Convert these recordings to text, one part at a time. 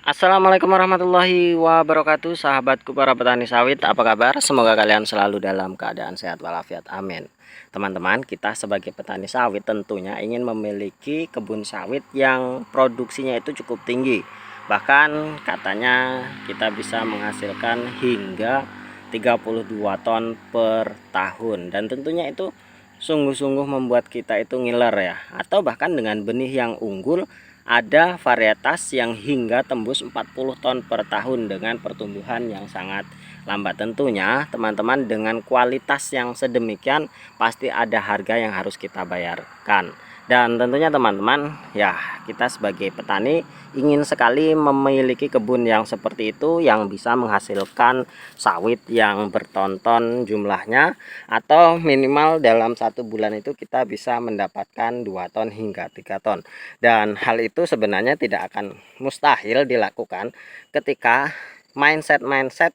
Assalamualaikum warahmatullahi wabarakatuh, sahabatku para petani sawit, apa kabar? Semoga kalian selalu dalam keadaan sehat walafiat, amin. Teman-teman, kita sebagai petani sawit tentunya ingin memiliki kebun sawit yang produksinya itu cukup tinggi. Bahkan katanya kita bisa menghasilkan hingga 32 ton per tahun, dan tentunya itu sungguh-sungguh membuat kita itu ngiler ya. Atau bahkan dengan benih yang unggul, ada varietas yang hingga tembus 40 ton per tahun dengan pertumbuhan yang sangat lambat. Tentunya teman-teman, dengan kualitas yang sedemikian pasti ada harga yang harus kita bayarkan. Dan tentunya teman-teman, ya kita sebagai petani ingin sekali memiliki kebun yang seperti itu, yang bisa menghasilkan sawit yang bertonton jumlahnya, atau minimal dalam 1 bulan itu kita bisa mendapatkan 2 ton hingga 3 ton. Dan hal itu sebenarnya tidak akan mustahil dilakukan ketika mindset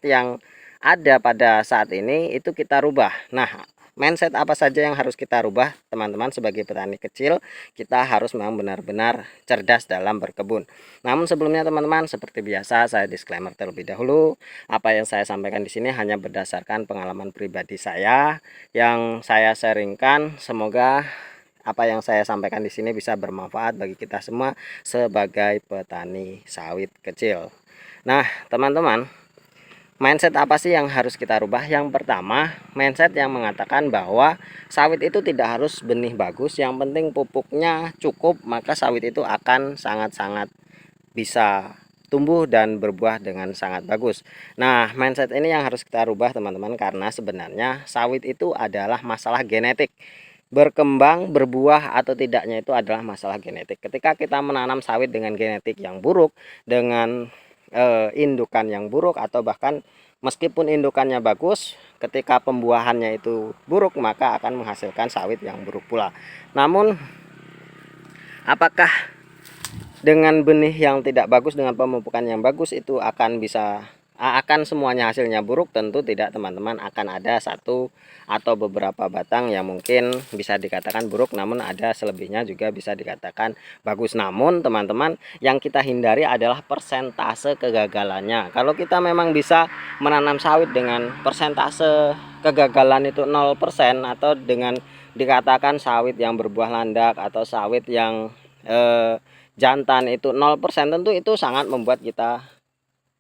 yang ada pada saat ini itu kita rubah. Nah, mindset apa saja yang harus kita rubah teman-teman? Sebagai petani kecil, kita harus memang benar-benar cerdas dalam berkebun. Namun sebelumnya teman-teman, seperti biasa saya disclaimer terlebih dahulu. Apa yang saya sampaikan di sini hanya berdasarkan pengalaman pribadi saya yang saya sharingkan. Semoga apa yang saya sampaikan di sini bisa bermanfaat bagi kita semua sebagai petani sawit kecil. Nah, teman-teman, mindset apa sih yang harus kita rubah? Yang pertama, mindset yang mengatakan bahwa sawit itu tidak harus benih bagus, yang penting pupuknya cukup, maka sawit itu akan sangat-sangat bisa tumbuh dan berbuah dengan sangat bagus. Nah, mindset ini yang harus kita rubah teman-teman, karena sebenarnya sawit itu adalah masalah genetik. Berkembang, berbuah atau tidaknya itu adalah masalah genetik. Ketika kita menanam sawit dengan genetik yang buruk, dengan indukan yang buruk, atau bahkan meskipun indukannya bagus, ketika pembuahannya itu buruk, maka akan menghasilkan sawit yang buruk pula. Namun apakah dengan benih yang tidak bagus, dengan pemupukan yang bagus, itu akan semuanya hasilnya buruk? Tentu tidak teman-teman. Akan ada satu atau beberapa batang yang mungkin bisa dikatakan buruk, namun ada selebihnya juga bisa dikatakan bagus. Namun teman-teman, yang kita hindari adalah persentase kegagalannya. Kalau kita memang bisa menanam sawit dengan persentase kegagalan itu 0%, atau dengan dikatakan sawit yang berbuah landak atau sawit yang jantan itu 0%, tentu itu sangat membuat kita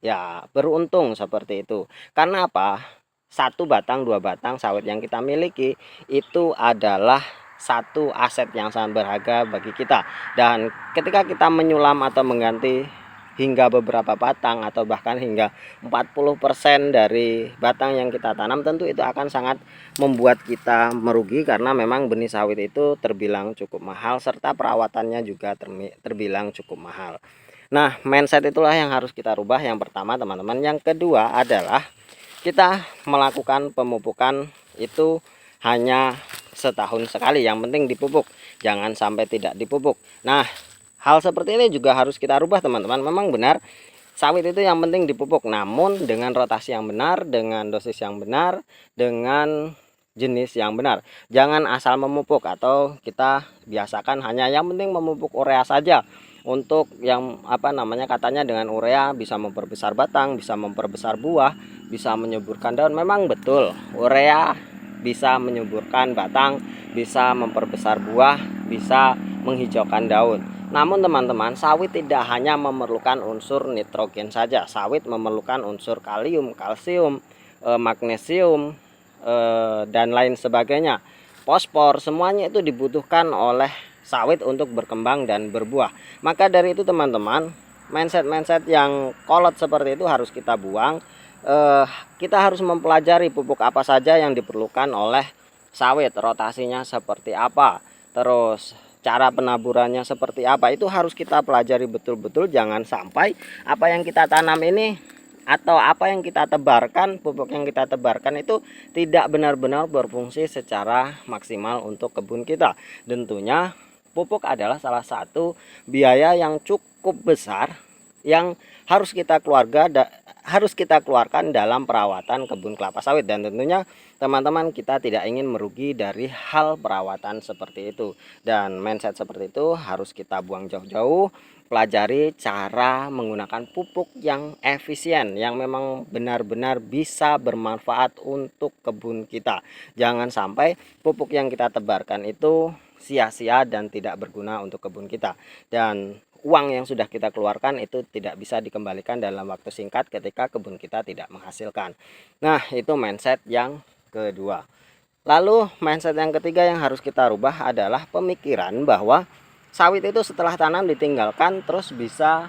ya beruntung seperti itu. Karena apa? Satu batang, dua batang sawit yang kita miliki itu adalah satu aset yang sangat berharga bagi kita. Dan ketika kita menyulam atau mengganti hingga beberapa batang, atau bahkan hingga 40% dari batang yang kita tanam, tentu itu akan sangat membuat kita merugi, karena memang benih sawit itu terbilang cukup mahal, serta perawatannya juga terbilang cukup mahal. Nah, mindset itulah yang harus kita rubah, yang pertama teman-teman. Yang kedua adalah kita melakukan pemupukan itu hanya setahun sekali, yang penting dipupuk, jangan sampai tidak dipupuk. Nah, hal seperti ini juga harus kita rubah teman-teman. Memang benar, sawit itu yang penting dipupuk, namun dengan rotasi yang benar, dengan dosis yang benar, dengan jenis yang benar. Jangan asal memupuk, atau kita biasakan hanya yang penting memupuk urea saja. Untuk yang katanya dengan urea bisa memperbesar batang, bisa memperbesar buah, bisa menyuburkan daun. Memang betul, urea bisa menyuburkan batang, bisa memperbesar buah, bisa menghijaukan daun. Namun teman-teman, sawit tidak hanya memerlukan unsur nitrogen saja. Sawit memerlukan unsur kalium, kalsium, magnesium, dan lain sebagainya, fosfor. Semuanya itu dibutuhkan oleh sawit untuk berkembang dan berbuah. Maka dari itu teman-teman, mindset yang kolot seperti itu harus kita buang. Kita harus mempelajari pupuk apa saja yang diperlukan oleh sawit, rotasinya seperti apa, terus cara penaburannya seperti apa. Itu harus kita pelajari betul-betul. Jangan sampai apa yang kita tanam ini, atau apa yang kita tebarkan, pupuk yang kita tebarkan itu tidak benar-benar berfungsi secara maksimal untuk kebun kita. Tentunya pupuk adalah salah satu biaya yang cukup besar yang harus kita keluarkan dalam perawatan kebun kelapa sawit. Dan tentunya teman-teman, kita tidak ingin merugi dari hal perawatan seperti itu. Dan mindset seperti itu harus kita buang jauh-jauh. pelajari cara menggunakan pupuk yang efisien, yang memang benar-benar bisa bermanfaat untuk kebun kita. Jangan sampai pupuk yang kita tebarkan itu sia-sia dan tidak berguna untuk kebun kita, dan uang yang sudah kita keluarkan itu tidak bisa dikembalikan dalam waktu singkat ketika kebun kita tidak menghasilkan. Nah, itu mindset yang kedua. Lalu mindset yang ketiga yang harus kita rubah adalah pemikiran bahwa sawit itu setelah tanam ditinggalkan terus bisa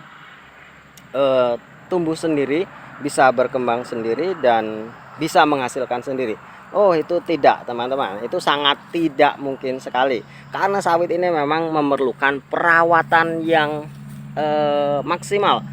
tumbuh sendiri, bisa berkembang sendiri, dan bisa menghasilkan sendiri. Oh, itu tidak, teman-teman. Itu sangat tidak mungkin sekali. Karena sawit ini memang memerlukan perawatan yang maksimal.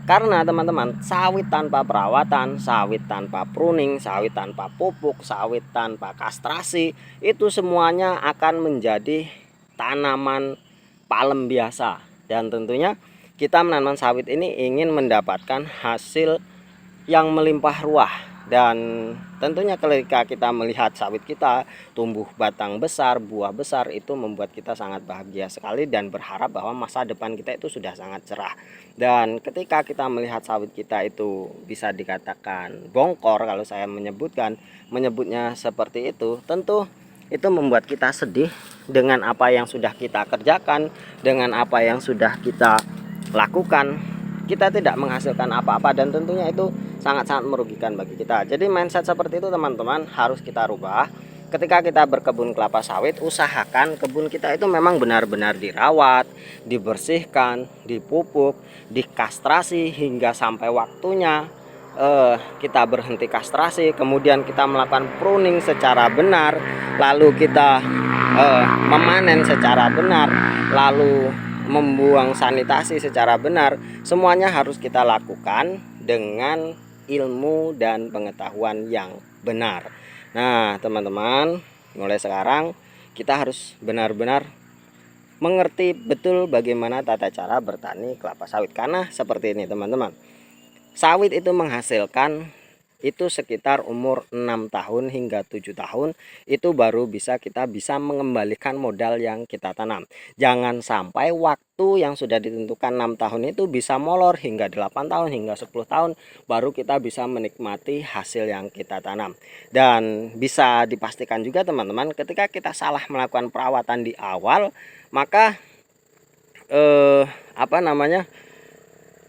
Karena teman-teman, sawit tanpa perawatan, sawit tanpa pruning, sawit tanpa pupuk, sawit tanpa kastrasi, itu semuanya akan menjadi tanaman palem biasa. Dan tentunya kita menanam sawit ini ingin mendapatkan hasil yang melimpah ruah. Dan tentunya ketika kita melihat sawit kita tumbuh batang besar, buah besar, itu membuat kita sangat bahagia sekali dan berharap bahwa masa depan kita itu sudah sangat cerah. Dan ketika kita melihat sawit kita itu bisa dikatakan bongkor, kalau saya menyebutnya seperti itu, tentu itu membuat kita sedih dengan apa yang sudah kita kerjakan, dengan apa yang sudah kita lakukan. Kita tidak menghasilkan apa-apa, dan tentunya itu sangat-sangat merugikan bagi kita. Jadi mindset seperti itu teman-teman harus kita rubah. Ketika kita berkebun kelapa sawit, usahakan kebun kita itu memang benar-benar dirawat, dibersihkan, dipupuk, dikastrasi hingga sampai waktunya kita berhenti kastrasi, kemudian kita melakukan pruning secara benar, lalu kita memanen secara benar, lalu membuang sanitasi secara benar. Semuanya harus kita lakukan dengan ilmu dan pengetahuan yang benar. Nah, teman-teman, mulai sekarang kita harus benar-benar mengerti betul bagaimana tata cara bertani kelapa sawit. Karena seperti ini, teman-teman, sawit itu menghasilkan itu sekitar umur 6 tahun hingga 7 tahun itu baru kita bisa mengembalikan modal yang kita tanam. Jangan sampai waktu yang sudah ditentukan 6 tahun itu bisa molor hingga 8 tahun hingga 10 tahun baru kita bisa menikmati hasil yang kita tanam. Dan bisa dipastikan juga teman-teman, ketika kita salah melakukan perawatan di awal, maka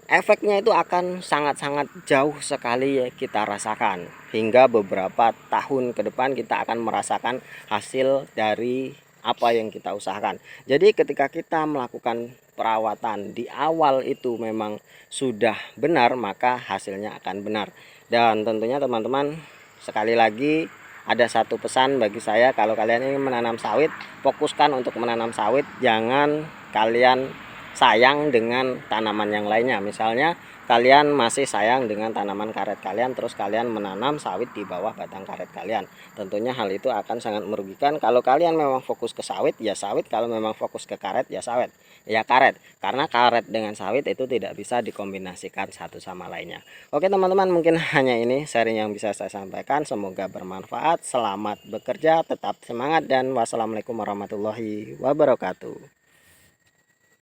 efeknya itu akan sangat-sangat jauh sekali ya kita rasakan, hingga beberapa tahun ke depan kita akan merasakan hasil dari apa yang kita usahakan. Jadi ketika kita melakukan perawatan di awal itu memang sudah benar, maka hasilnya akan benar. Dan tentunya teman-teman, sekali lagi ada satu pesan bagi saya, kalau kalian ingin menanam sawit, fokuskan untuk menanam sawit, jangan kalian sayang dengan tanaman yang lainnya. Misalnya kalian masih sayang dengan tanaman karet kalian, terus kalian menanam sawit di bawah batang karet kalian, tentunya hal itu akan sangat merugikan. Kalau kalian memang fokus ke sawit ya sawit, kalau memang fokus ke karet ya sawit ya karet, karena karet dengan sawit itu tidak bisa dikombinasikan satu sama lainnya. Oke teman-teman, mungkin hanya ini sharing yang bisa saya sampaikan, semoga bermanfaat. Selamat bekerja, tetap semangat, dan wassalamualaikum warahmatullahi wabarakatuh.